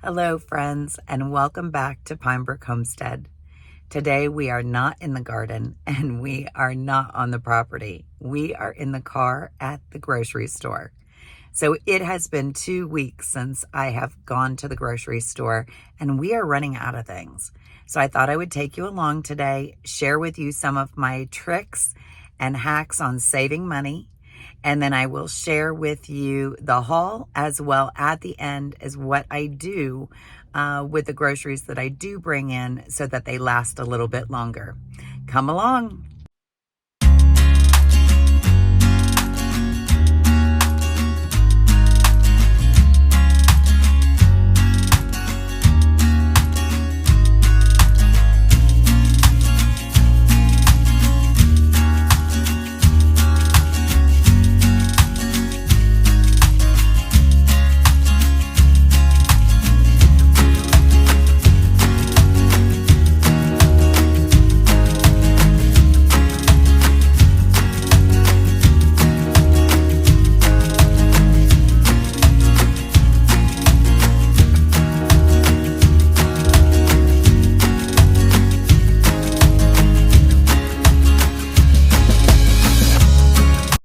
Hello, friends, and welcome back to Pinebrook Homestead. Today we are not in the garden and we are not on the property. We are in the car at the grocery store. So it has been 2 weeks since I have gone to the grocery store and we are running out of things. So I thought I would take you along today, share with you some of my tricks and hacks on saving money. And then I will share with you the haul as well at the end as what I do with the groceries that I do bring in so that they last a little bit longer. Come along.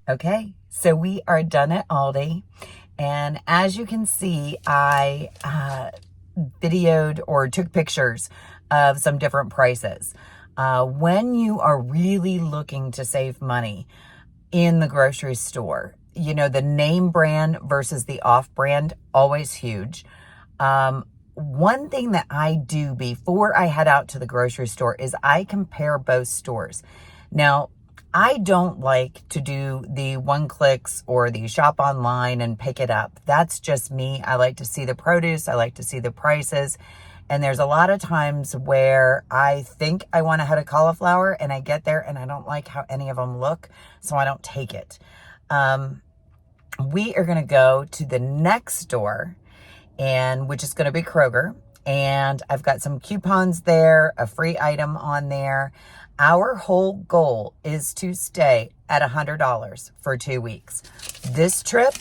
Okay, so we are done at Aldi, and as you can see, I videoed or took pictures of some different prices. When you are really looking to save money in the grocery store, you know, the name brand versus the off-brand, always huge. One thing that I do before I head out to the grocery store is I compare both stores. Now, I don't like to do the one clicks or the shop online and pick it up. That's just me. I like to see the produce. I like to see the prices. And there's a lot of times where I think I want a head of cauliflower and I get there and I don't like how any of them look, so I don't take it. We are going to go to the next store, and which is going to be Kroger. And I've got some coupons there, a free item on there. Our whole goal is to stay at $100 for 2 weeks. This trip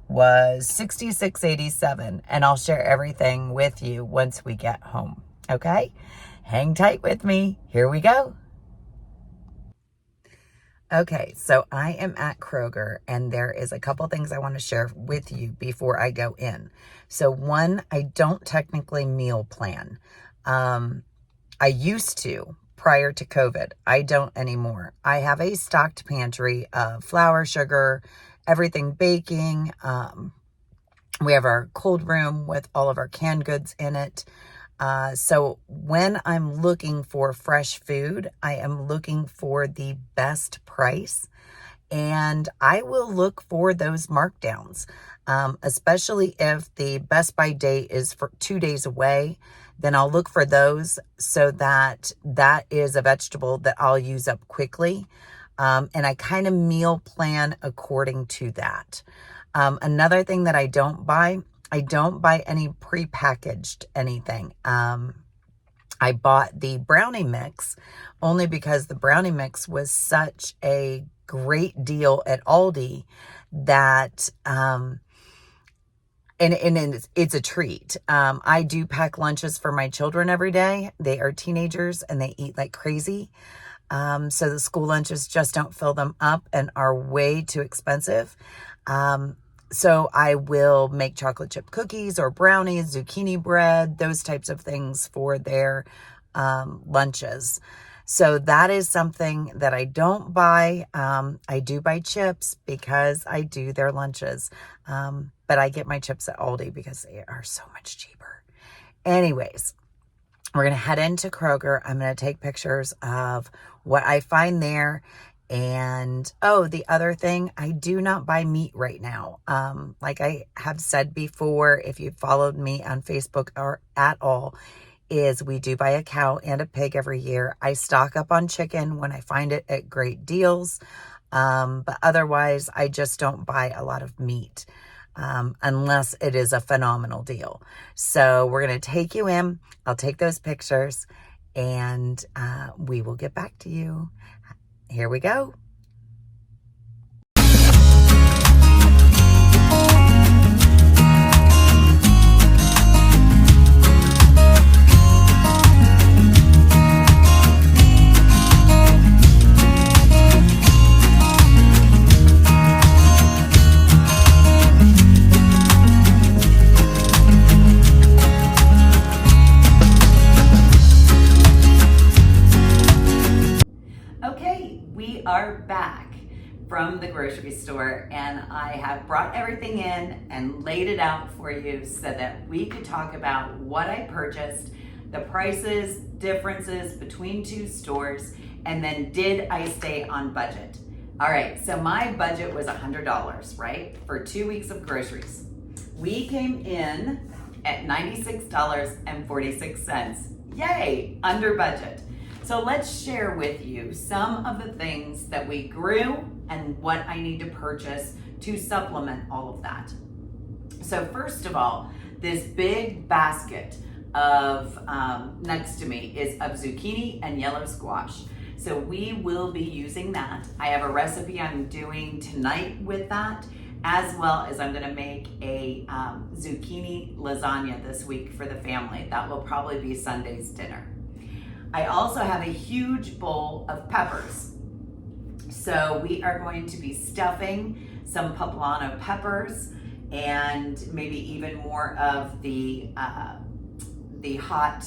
was $66.87, and I'll share everything with you once we get home. Okay? Hang tight with me. Here we go. Okay, so I am at Kroger, and there is a couple things I want to share with you before I go in. So one, I don't technically meal plan. I used to prior to COVID. I don't anymore. I have a stocked pantry of flour, sugar, everything baking. We have our cold room with all of our canned goods in it. So when I'm looking for fresh food, I am looking for the best price, and I will look for those markdowns, especially if the Best By date is for 2 days away. Then I'll look for those so that that is a vegetable that I'll use up quickly. And I kind of meal plan according to that. Another thing that I don't buy any prepackaged anything. I bought the brownie mix only because the brownie mix was such a great deal at Aldi that, and it's a treat. I do pack lunches for my children every day. They are teenagers and they eat like crazy. So the school lunches just don't fill them up and are way too expensive. So I will make chocolate chip cookies or brownies, zucchini bread, those types of things for their lunches. So that is something that I don't buy. I do buy chips because I do their lunches. But I get my chips at Aldi because they are so much cheaper. Anyways, we're going to head into Kroger. I'm going to take pictures of what I find there. And, oh, the other thing, I do not buy meat right now. Like I have said before, if you've followed me on Facebook or at all, is we do buy a cow and a pig every year. I stock up on chicken when I find it at great deals. But otherwise, I just don't buy a lot of meat unless it is a phenomenal deal. So we're going to take you in. I'll take those pictures and we will get back to you. Here we go. grocery store, and I have brought everything in and laid it out for you so that we could talk about what I purchased, the prices, differences between two stores, and then did I stay on budget? All right, so my budget was $100, right? For 2 weeks of groceries. We came in at $96.46. Yay, under budget. So let's share with you some of the things that we grew and what I need to purchase to supplement all of that. So first of all, this big basket of next to me is of zucchini and yellow squash. So we will be using that. I have a recipe I'm doing tonight with that, as well as I'm gonna make a zucchini lasagna this week for the family. That will probably be Sunday's dinner. I also have a huge bowl of peppers. So we are going to be stuffing some poblano peppers and maybe even more of the hot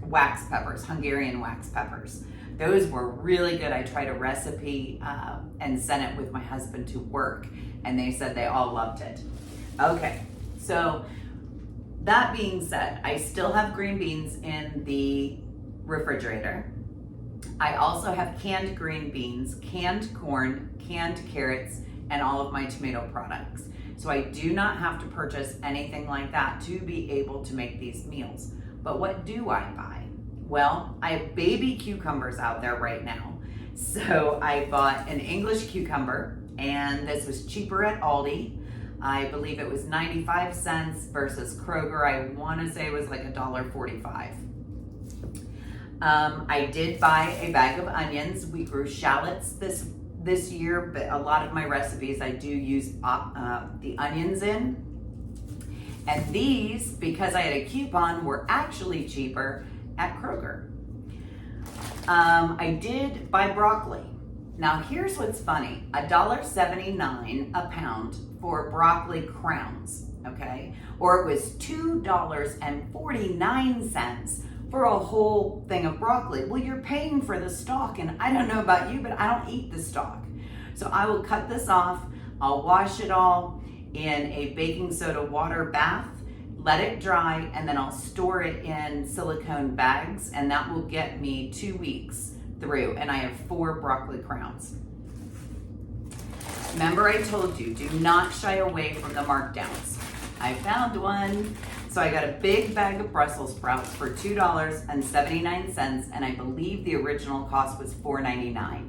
wax peppers, Hungarian wax peppers. Those were really good. I tried a recipe and sent it with my husband to work, and they said they all loved it. Okay, so that being said, I still have green beans in the refrigerator. I also have canned green beans, canned corn, canned carrots, and all of my tomato products. So I do not have to purchase anything like that to be able to make these meals. But what do I buy? Well, I have baby cucumbers out there right now. So I bought an English cucumber, and this was cheaper at Aldi. I believe it was 95 cents versus Kroger. I want to say it was like $1.45. I did buy a bag of onions. We grew shallots this year, but a lot of my recipes I do use the onions in. And these, because I had a coupon, were actually cheaper at Kroger. I did buy broccoli. Now here's what's funny, $1.79 a pound for broccoli crowns, okay? Or it was $2.49 for a whole thing of broccoli. Well, you're paying for the stalk, and I don't know about you, but I don't eat the stalk. So I will cut this off, I'll wash it all in a baking soda water bath, let it dry, and then I'll store it in silicone bags, and that will get me 2 weeks through, and I have 4 broccoli crowns. Remember I told you, do not shy away from the markdowns. I found one. So I got a big bag of Brussels sprouts for $2.79, and I believe the original cost was $4.99.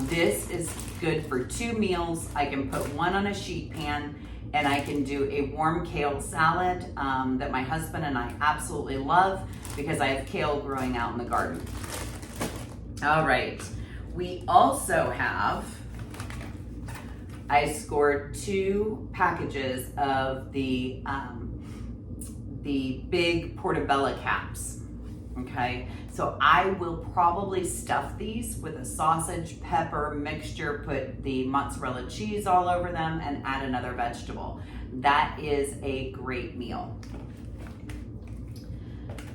This is good for 2 meals. I can put one on a sheet pan, and I can do a warm kale salad that my husband and I absolutely love because I have kale growing out in the garden. All right, we also have, I scored 2 packages of the big portobello caps, okay? So I will probably stuff these with a sausage pepper mixture, put the mozzarella cheese all over them, and add another vegetable. That is a great meal.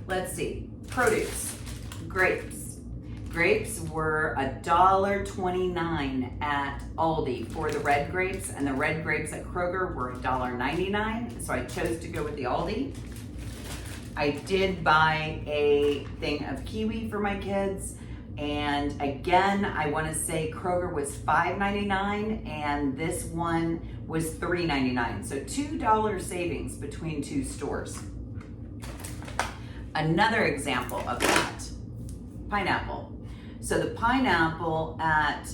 Let's see, produce, grapes. Grapes were $1.29 at Aldi for the red grapes, and the red grapes at Kroger were $1.99, so I chose to go with the Aldi. I did buy a thing of kiwi for my kids, and again, I want to say Kroger was $5.99, and this one was $3.99, so $2 savings between 2 stores. Another example of that, pineapple. So the pineapple at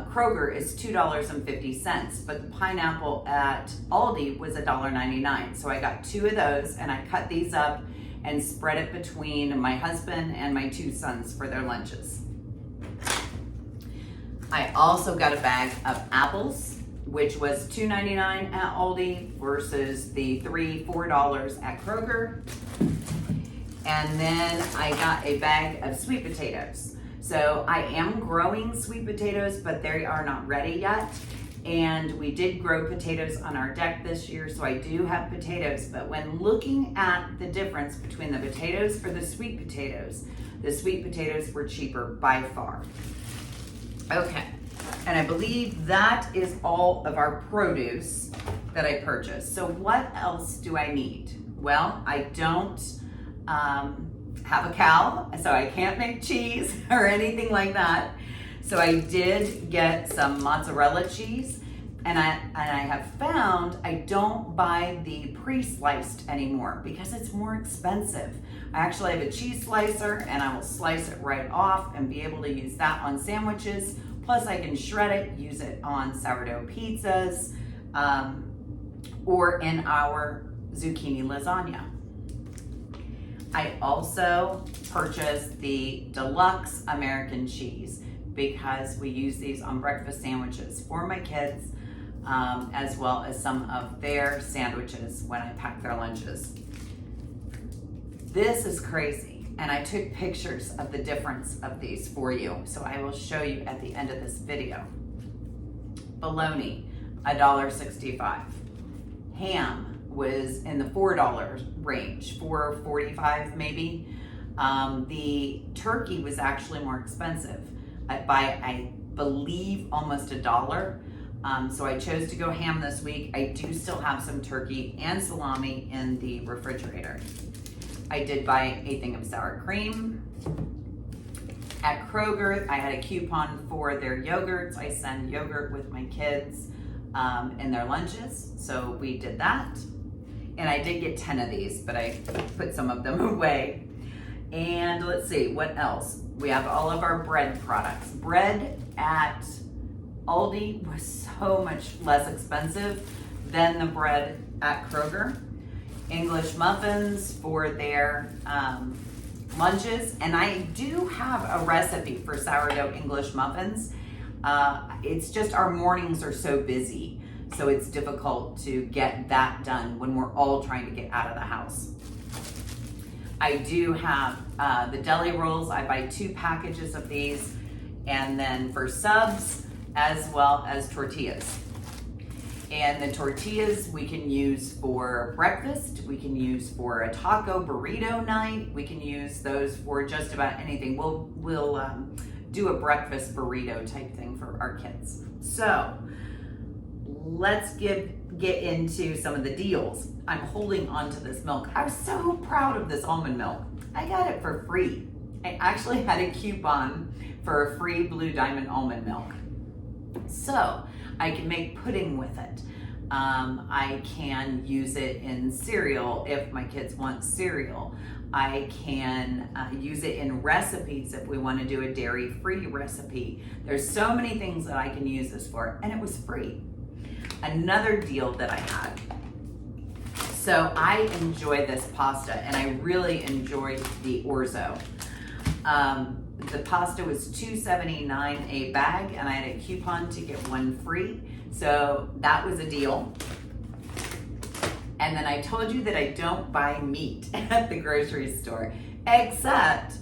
Kroger is $2.50, but the pineapple at Aldi was $1.99. So I got 2 of those, and I cut these up and spread it between my husband and my 2 sons for their lunches. I also got a bag of apples, which was $2.99 at Aldi versus the $4 at Kroger. And then I got a bag of sweet potatoes. So I am growing sweet potatoes, but they are not ready yet. And we did grow potatoes on our deck this year, so I do have potatoes. But when looking at the difference between the potatoes for the sweet potatoes were cheaper by far. Okay, And I believe that is all of our produce that I purchased. So what else do I need? Well, I don't have a cow, so I can't make cheese or anything like that. So I did get some mozzarella cheese, and I have found I don't buy the pre-sliced anymore because it's more expensive. I actually have a cheese slicer, and I will slice it right off and be able to use that on sandwiches. Plus I can shred it, use it on sourdough pizzas, or in our zucchini lasagna. I also purchased the deluxe American cheese because we use these on breakfast sandwiches for my kids, as well as some of their sandwiches when I pack their lunches. This is crazy, and I took pictures of the difference of these for you, so I will show you at the end of this video. Bologna, $1.65. Ham was in the $4 range, $4.45 maybe. The turkey was actually more expensive by, I believe, almost $1. So I chose to go ham this week. I do still have some turkey and salami in the refrigerator. I did buy a thing of sour cream. At Kroger, I had a coupon for their yogurts. I send yogurt with my kids in their lunches, so we did that. And I did get 10 of these, but I put some of them away. And let's see, what else? We have all of our bread products. Bread at Aldi was so much less expensive than the bread at Kroger. English muffins for their lunches, and I do have a recipe for sourdough English muffins. It's just our mornings are so busy, so it's difficult to get that done when we're all trying to get out of the house. I do have the deli rolls. I buy 2 packages of these, and then for subs as well as tortillas. And the tortillas we can use for breakfast, we can use for a taco burrito night, we can use those for just about anything. We'll do a breakfast burrito type thing for our kids. So let's get into some of the deals. I'm holding on to this milk. I was so proud of this almond milk. I got it for free. I actually had a coupon for a free Blue Diamond almond milk. So I can make pudding with it. I can use it in cereal if my kids want cereal. I can use it in recipes if we want to do a dairy-free recipe. There's so many things that I can use this for, and it was free. Another deal that I had. So I enjoy this pasta, and I really enjoyed the orzo. The pasta was $2.79 a bag, and I had a coupon to get 1 free. So that was a deal. And then I told you that I don't buy meat at the grocery store, except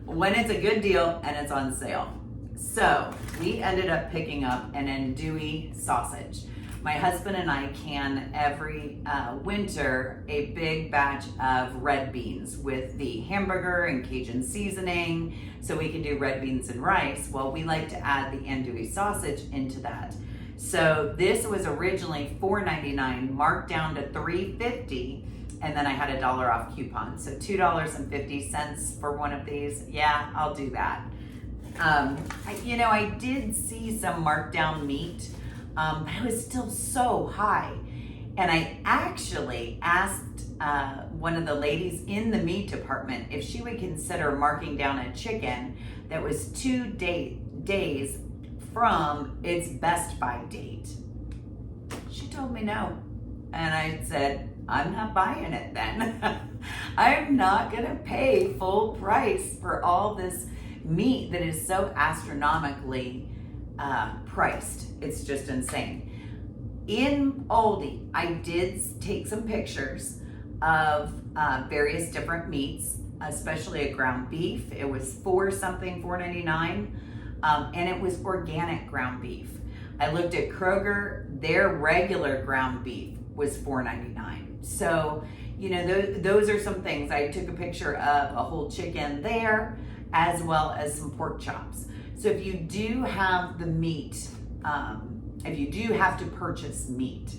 when it's a good deal and it's on sale. So we ended up picking up an andouille sausage. My husband and I can every winter a big batch of red beans with the hamburger and Cajun seasoning, so we can do red beans and rice. Well, we like to add the andouille sausage into that. So this was originally $4.99, marked down to $3.50, and then I had a $1 off coupon. So $2.50 for one of these. Yeah, I'll do that. I did see some marked down meat, but it was still so high. And I actually asked one of the ladies in the meat department if she would consider marking down a chicken that was 2 days from its best by date. She told me no. And I said, I'm not buying it then. I'm not gonna pay full price for all this meat that is so astronomically priced. It's just insane. In Aldi, I did take some pictures of various different meats, especially a ground beef. It was $4.99, and it was organic ground beef. I looked at Kroger, their regular ground beef was $4.99. So, those are some things. I took a picture of a whole chicken there, as well as some pork chops. So if you do have the meat, if you do have to purchase meat,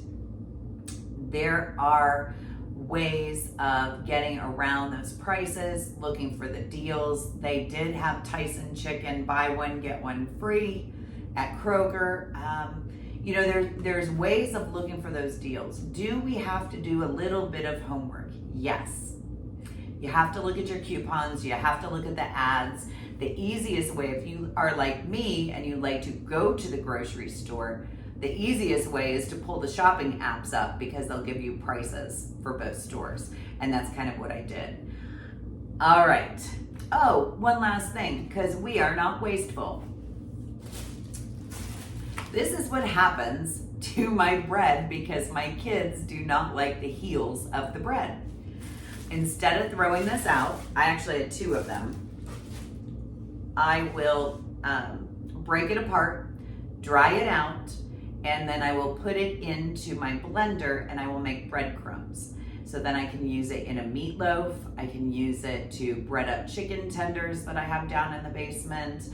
there are ways of getting around those prices, looking for the deals. They did have Tyson chicken, buy one, get one free at Kroger. You know, there's ways of looking for those deals. Do we have to do a little bit of homework? Yes. You have to look at your coupons. You have to look at the ads. The easiest way, if you are like me and you like to go to the grocery store, the easiest way is to pull the shopping apps up because they'll give you prices for both stores. And that's kind of what I did. All right. Oh, one last thing, because we are not wasteful. This is what happens to my bread because my kids do not like the heels of the bread. Instead of throwing this out, I actually had 2 of them. I will break it apart, dry it out, and then I will put it into my blender and I will make breadcrumbs. So then I can use it in a meatloaf. I can use it to bread up chicken tenders that I have down in the basement,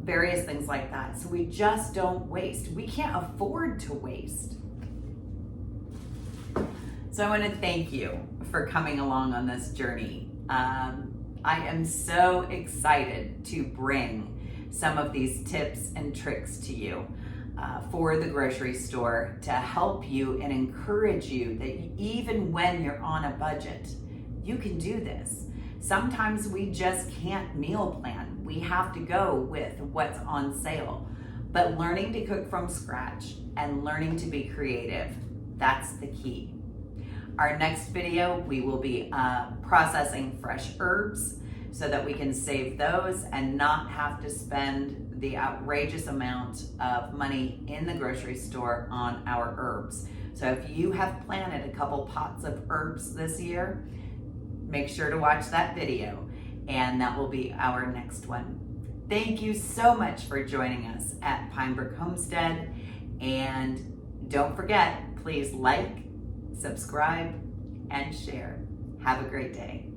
various things like that. So we just don't waste. We can't afford to waste. So I want to thank you for coming along on this journey. I am so excited to bring some of these tips and tricks to you for the grocery store to help you and encourage you that even when you're on a budget, you can do this. Sometimes we just can't meal plan. We have to go with what's on sale. But learning to cook from scratch and learning to be creative, that's the key. Our next video, we will be processing fresh herbs so that we can save those and not have to spend the outrageous amount of money in the grocery store on our herbs. So if you have planted a couple pots of herbs this year, make sure to watch that video, and that will be our next one. Thank you so much for joining us at Pinebrook Homestead, and don't forget, please like, subscribe, and share. Have a great day.